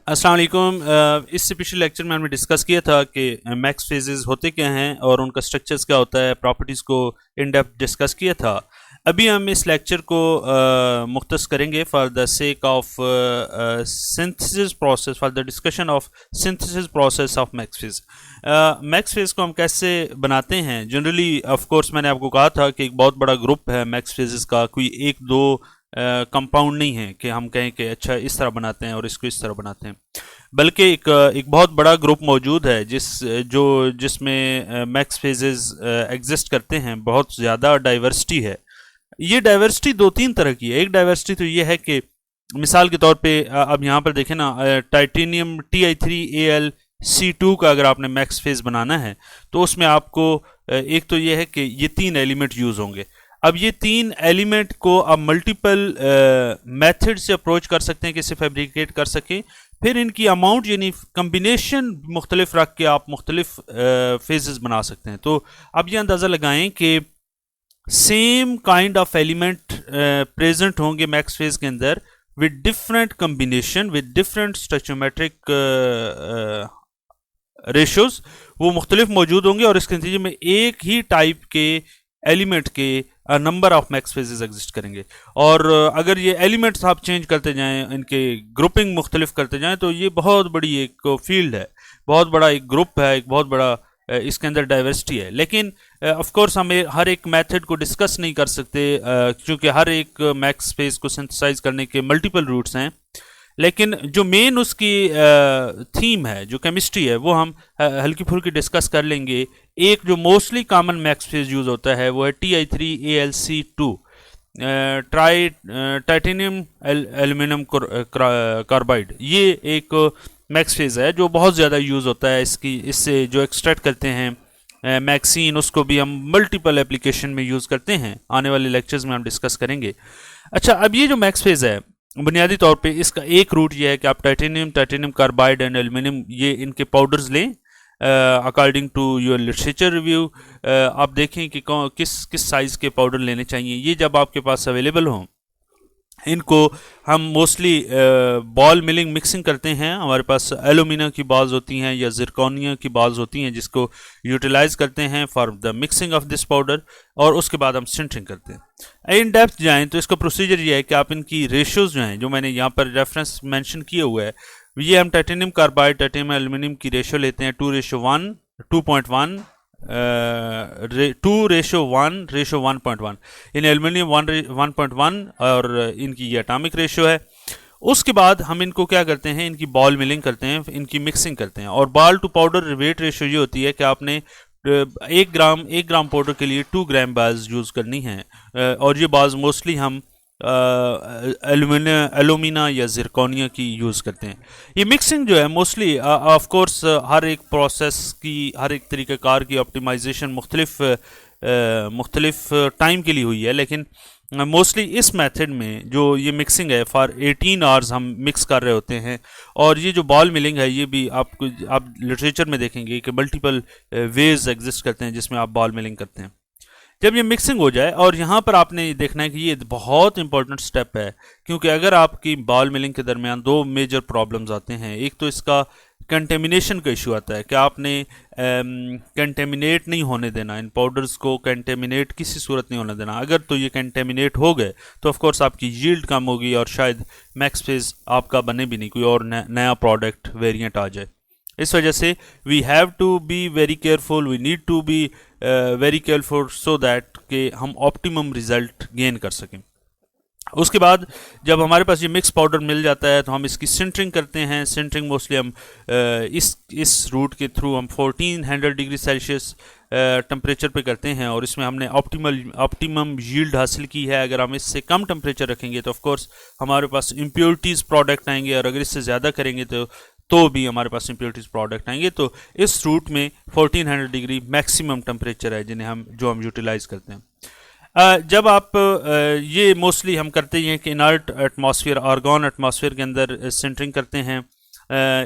अस्सलाम वालेकुम। इससे पिछले लेक्चर में हमने डिस्कस किया था कि मैक्स फेजेस होते क्या हैं और उनका स्ट्रक्चर्स क्या होता है, प्रॉपर्टीज़ को इन डेप्थ डिस्कस किया था। अभी हम इस लेक्चर को मुख्तस करेंगे for the sake of synthesis process, for the discussion of synthesis process of max phase. Max phase को हम कैसे बनाते हैं जनरली। ऑफ कोर्स मैंने आपको कहा था कि एक बहुत बड़ा ग्रुप है मैक्स फेजेस का, कोई एक दो कंपाउंड नहीं है कि हम कहें कि अच्छा इस तरह बनाते हैं और इसको इस तरह बनाते हैं, बल्कि एक बहुत बड़ा ग्रुप मौजूद है जिसमें मैक्स फेजेस एग्जिस्ट करते हैं। बहुत ज़्यादा डाइवर्सिटी है। ये डाइवर्सिटी दो तीन तरह की है। एक डाइवर्सिटी तो ये है कि मिसाल के तौर पे अब यहाँ पर देखें ना, टाइटेनियम Ti3Al C2 का अगर आपने मैक्स फेज बनाना है तो उसमें आपको एक तो ये है कि ये तीन एलिमेंट यूज़ होंगे। अब ये तीन एलिमेंट को आप मल्टीपल मेथड से अप्रोच कर सकते हैं कि इसे फैब्रिकेट कर सकें। फिर इनकी अमाउंट यानी कम्बिनेशन मुख्तलिफ रख के आप मुख्तलिफ फेजेस बना सकते हैं। तो अब ये अंदाज़ा लगाएं कि same kind of element present होंगे मैक्स फेज के अंदर with different combination, with different stoichiometric ratios, वो मुख्तलिफ मौजूद होंगे और इसके नतीजे में एक ही टाइप के एलिमेंट के number of MAX phases exist करेंगे। और अगर ये एलिमेंट्स आप चेंज करते जाएं, इनके ग्रुपिंग मुख्तलिफ करते जाएं, तो ये बहुत बड़ी एक फील्ड है, बहुत बड़ा एक ग्रुप है, एक बहुत बड़ा इसके अंदर डाइवर्सिटी है। लेकिन ऑफ कोर्स हम हर एक मेथड को डिस्कस नहीं कर सकते क्योंकि हर एक मैक्स फेज को सिंथेसाइज करने के मल्टीपल रूट्स हैं। लेकिन जो मेन उसकी थीम है, जो केमिस्ट्री है, वो हम हल्की फुल्की डिस्कस कर लेंगे। एक जो mostly common max phase use होता है वो है Ti3Al C2 titanium aluminium carbide. ये एक मैक्स फेज है जो बहुत ज़्यादा यूज़ होता है। इससे जो एक्सट्रैक्ट करते हैं मैक्सीन, उसको भी हम मल्टीपल एप्लीकेशन में यूज़ करते हैं। आने वाले लेक्चर्स में हम डिस्कस करेंगे। अच्छा, अब ये जो मैक्स फेज है बुनियादी तौर पे इसका एक रूट ये है कि आप टाइटेनियम कार्बाइड एंड एल्यूमिनियम ये इनके पाउडर्स लें। According to your literature review आप देखें कि किस किस साइज़ के पाउडर लेने चाहिए। ये जब आपके पास अवेलेबल हों, इनको हम मोस्टली बॉल मिलिंग मिक्सिंग करते हैं। हमारे पास एलुमिना की बॉल्स होती हैं या जिरकोनिया की बॉल्स होती हैं जिसको यूटिलाइज करते हैं for the mixing of this powder, और उसके बाद हम सिंटरिंग करते हैं। इन डेप्थ जाएँ तो इसका प्रोसीजर ये है कि आप इनकी रेशियोज जो हैं, जो मैंने यहाँ पर रेफरेंस मेंशन किया हुआ है, ये हम टाइटेनियम कार्बाइड टाइटेनियम एल्यूमिनियम की रेशियो लेते हैं 2:1, 2.1, 2:1:1.1। इन एल्यूमिनियम 1:1 और इनकी ये एटॉमिक रेशियो है। उसके बाद हम इनको क्या करते हैं, इनकी बॉल मिलिंग करते हैं, इनकी मिक्सिंग करते हैं। और ball to powder weight ratio ये होती है कि आपने 1 ग्राम पाउडर के लिए 2 ग्राम बाल्स यूज़ करनी है। और ये बाल्स मोस्टली हम एलुमिना या जिरकोनिया की यूज़ करते हैं। ये मिक्सिंग जो है मोस्टली ऑफ कोर्स हर एक प्रोसेस की, हर एक तरीक़ाकार की ऑप्टिमाइजेशन मुख्तलिफ टाइम के लिए हुई है। लेकिन मोस्टली इस मेथड में जो ये मिक्सिंग है फॉर 18 आवर्स हम मिक्स कर रहे होते हैं। और ये जो बॉल मिलिंग है ये भी आप लिटरेचर में देखेंगे कि मल्टीपल वेज एग्जिस्ट करते हैं जिसमें आप बॉल मिलिंग करते हैं। जब ये मिक्सिंग हो जाए, और यहाँ पर आपने देखना है कि ये बहुत इंपॉर्टेंट स्टेप है, क्योंकि अगर आपकी बॉल मिलिंग के दरमियान दो मेजर प्रॉब्लम्स आते हैं। एक तो इसका कंटेमिनेशन का इशू आता है कि आपने कंटेमिनेट नहीं होने देना, इन पाउडर्स को कंटेमिनेट किसी सूरत नहीं होने देना। अगर तो ये कंटेमिनेट हो गए तो ऑफ कोर्स आपकी यील्ड कम होगी और शायद मैक्स फेज आपका बने भी नहीं, कोई और नया प्रोडक्ट वेरिएंट आ जाए। इस वजह से we have to be very careful, we need to be very careful so that कि हम ऑप्टिमम रिजल्ट गेन कर सकें। उसके बाद जब हमारे पास ये मिक्स पाउडर मिल जाता है तो हम इसकी सिंटरिंग करते हैं। सिंटरिंग मोस्टली हम इस रूट के थ्रू हम 1400 डिग्री सेल्सियस टेम्परेचर पे करते हैं और इसमें हमने ऑप्टिमम यील्ड हासिल की है। अगर हम इससे कम टेम्परेचर रखेंगे तो ऑफ कोर्स हमारे पास इम्प्योरिटीज़ प्रोडक्ट आएंगे, और अगर इससे ज़्यादा करेंगे तो भी हमारे पास इम्प्योरिटीज़ प्रोडक्ट आएंगे। तो इस रूट में 1400 डिग्री मैक्सिमम टेम्परेचर है जो हम यूटिलाइज करते हैं। जब आप ये मोस्टली हम करते हैं कि इनर्ट एटमॉस्फेयर, आर्गॉन एटमॉस्फेयर के अंदर सिंटरिंग करते हैं।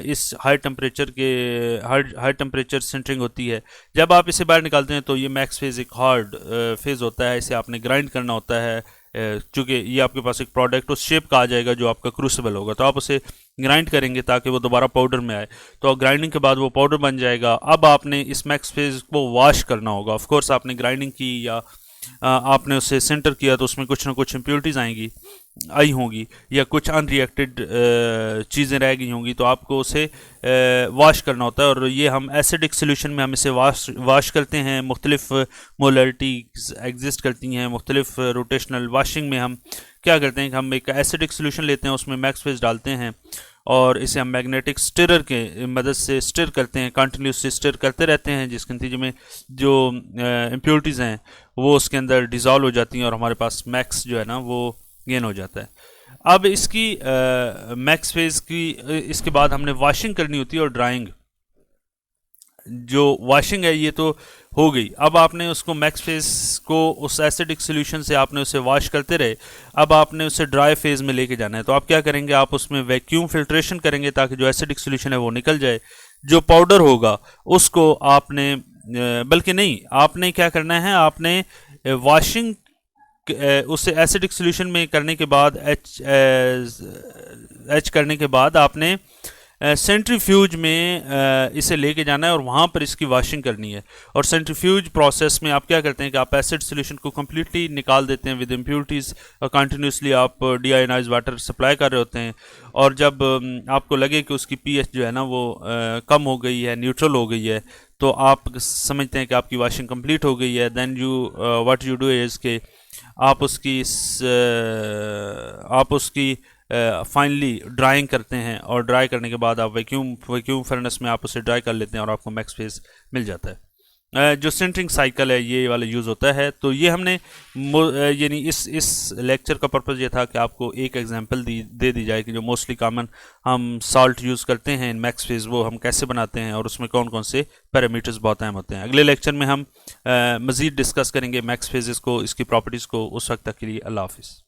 इस हाई टेम्परेचर सिंटरिंग होती है। जब आप इसे बाहर निकालते हैं तो ये मैक्स फेज एक हार्ड फेज होता है, इसे आपने ग्राइंड करना होता है चूँकि ये आपके पास एक प्रोडक्ट उस शेप का आ जाएगा जो आपका क्रूसिबल होगा, तो आप उसे ग्राइंड करेंगे ताकि वो दोबारा पाउडर में आए। तो ग्राइंडिंग के बाद वो पाउडर बन जाएगा। अब आपने इस मैक्स फेज को वॉश करना होगा। ऑफ कोर्स आपने ग्राइंडिंग की या आपने उसे सेंटर किया तो उसमें कुछ ना कुछ इम्प्योरिटीज़ आई होंगी या कुछ अनरिएक्टेड चीज़ें रह गई होंगी, तो आपको उसे वॉश करना होता है। और ये हम एसिडिक सोल्यूशन में हम इसे वॉश करते हैं। मुख्तलिफ मोलरिटीज एग्जिस्ट करती हैं। मुख्तलिफ रोटेशनल वॉशिंग में हम क्या करते हैं कि हम एक एसिडिक सोल्यूशन लेते हैं, उसमें मैक्स फेज डालते हैं और इसे हम मैग्नेटिक स्टिरर के मदद से स्टिर करते हैं, कंटिन्यूसली स्टिर करते रहते हैं, जिसके नतीजे में जो इम्प्योरिटीज़ हैं वो उसके अंदर डिज़ोल्व हो जाती हैं और हमारे पास मैक्स जो है ना वो गेन हो जाता है। अब इसकी मैक्स फेज की इसके बाद हमने वॉशिंग करनी होती है और ड्राइंग। जो वॉशिंग है ये तो हो गई। अब आपने उसको मैक्स फेज को उस एसिडिक सोल्यूशन से आपने उसे वॉश करते रहे। अब आपने उसे ड्राई फेज में लेके जाना है। तो आप क्या करेंगे, आप उसमें वैक्यूम फिल्ट्रेशन करेंगे ताकि जो एसिडिक सोल्यूशन है वो निकल जाए। जो पाउडर होगा उसको आपने बल्कि नहीं, आपने क्या करना है, आपने वॉशिंग उसे एसिडिक सोल्यूशन में करने के बाद एच करने के बाद आपने सेंट्रीफ्यूज में इसे लेके जाना है और वहाँ पर इसकी वॉशिंग करनी है। और सेंट्रीफ्यूज प्रोसेस में आप क्या करते हैं कि आप एसिड सोल्यूशन को कम्प्लीटली निकाल देते हैं विद इम्प्योरिटीज़। कंटिन्यूसली आप डीआयोनाइज्ड वाटर सप्लाई कर रहे होते हैं और जब आपको लगे कि उसकी पीएच जो है ना वो कम हो गई है, न्यूट्रल हो गई है, तो आप समझते हैं कि आपकी वॉशिंग कंप्लीट हो गई है। Then you what you do is के आप उसकी फाइनली ड्राइंग करते हैं और ड्राई करने के बाद आप वैक्यूम फर्नेस में आप उसे ड्राई कर लेते हैं और आपको मैक्स फेज मिल जाता है। जो सिंटरिंग साइकिल है ये वाला यूज़ होता है। तो ये हमने यानी इस लेक्चर का पर्पज़ ये था कि आपको एक एग्जांपल दे दी जाए कि जो मोस्टली कॉमन हम सॉल्ट यूज़ करते हैं इन मैक्स फेज वो हम कैसे बनाते हैं और उसमें कौन कौन से पैरामीटर्स बहुत अहम होते हैं। अगले लेक्चर में हम मज़ीद डिस्कस करेंगे मैक्स फेजेस को, इसकी प्रॉपर्टीज़ को। उस वक्त तक के लिए अल्लाह हाफिज़।